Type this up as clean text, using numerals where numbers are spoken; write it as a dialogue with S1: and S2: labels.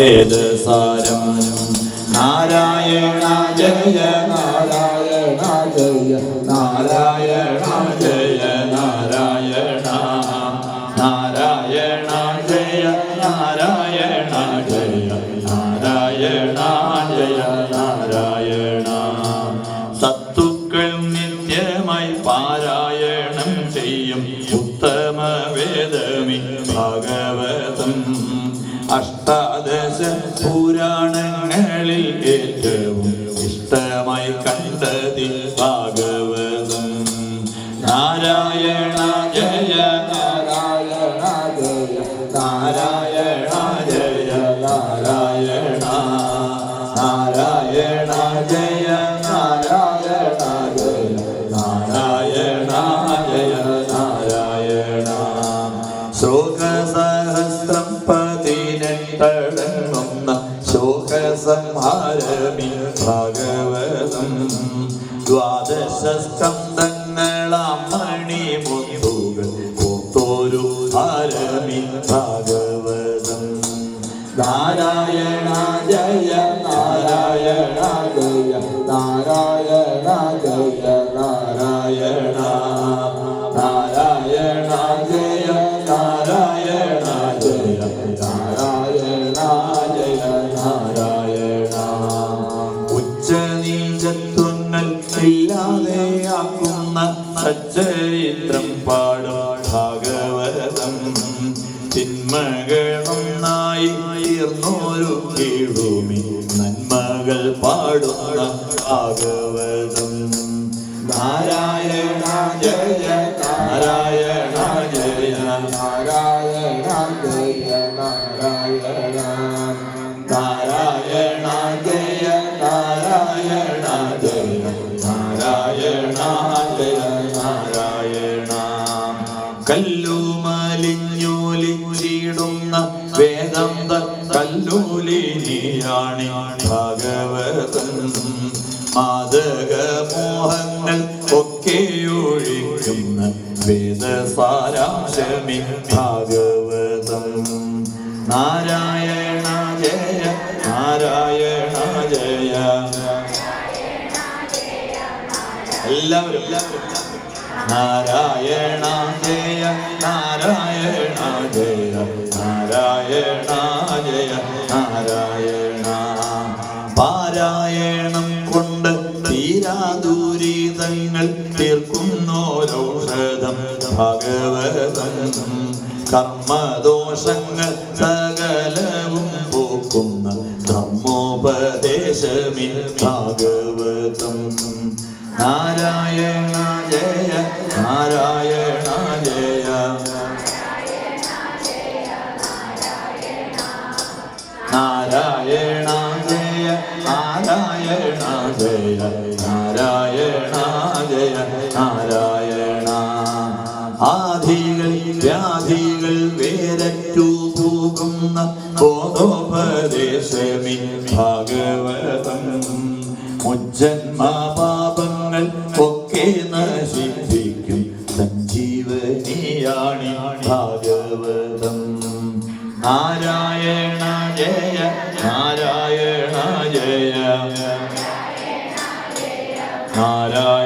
S1: വേദസാരം. നാരായണ ജയ നാരായണ ജയ നാരായണ ജയ നാരായണ നാരായണ ജയ നാരായണ ജയ നാരായണ ജയ നാരായണ. സത്തുക്കൾ നിത്യമായി പാരായണം ചെയ്യും ഉത്തമ വേദമി ഭാഗവതം. അഷ്ടാദശ പുരാണങ്ങളിൽ ഏറ്റവും ഇഷ്ടമായി കണ്ടതി ഭാഗവതം. നാരായണ ജയ നാരായണ ജയ നാരായണ ജയ നാരായണ നാരായണ ജയ നാരായണ ജയ നാരായണ ജയ നാരായണ. ശ്ലോകസഹസ്രം പതിനെട്ടടങ്ങുന്ന ശോകസംഹാരമി ഭാഗവതം. ദ്വാദശ സ്കന്ധങ്ങളാം മണിമുത്തുകൾ കോർത്തൊരു ഹാരമി ഭാഗവതം. നാരായണ ജയ നാരായണ ജയ നാരായണ ജയ നാരായണ നാരായണ ജയ നാരായണ ജയ നാരായണ ജയ നാരായണ. ഉച്ചനീചത്വങ്ങൾ ഇല്ലാതെയാക്കുന്ന സച്ചരിത്രം പാടും ഭാഗവതം. തിന്മകളൊന്നായി തീർന്നോരു കീഴുമി നന്മകൾ പാടുന്ന ഭാഗവതം. നാരായണ ജയ നാരായണ ജയ നാരായണ ജയ നാരായണ നാരായണ ജയ നാരായണ ജയ നാരായണ ജയ നാരായണ. കല്ലുമലിഞ്ഞൂലിച്ചിടുന്ന വേദാന്ത കല്ലൂലിനിയാണി ഭാഗവതം. മാദകമോഹങ്ങൾ ഒക്കെ ഒഴിക്കുന്ന വേദസാരാംശമി ഭാഗവതം. നാരായണ ജയ നാരായണ ജയ. എല്ലാവരും നാരായണ ജയ നാരായണ ജയ നാരായണ ജയ നാരായണ. പാരായണം കൊണ്ട് തീരാദുരിതങ്ങൾ തീർക്കുന്നോരൗഷധം ഭാഗവതം. കർമ്മദോഷങ്ങൾ സകലവും പോക്കുന്ന ധർമ്മോപദേശമി ഭാഗവതം. നാരായണ ജയ നാരായണ ജയ നാരായണ ജയ നാരായണ ജയ നാരായണ ജയ നാരായണ. ആധികൾ വ്യാധികൾ വേരറ്റു പോകുന്ന ബോധോപദേശമി ഭാഗവതം. മുജ്ജന്മപാപങ്ങൾ ഒക്കെ നശിപ്പിക്കും സഞ്ജീവനിയാണി ഭാഗവതം. നാരായണ ജയ നാരായണ ജയ നാരായണ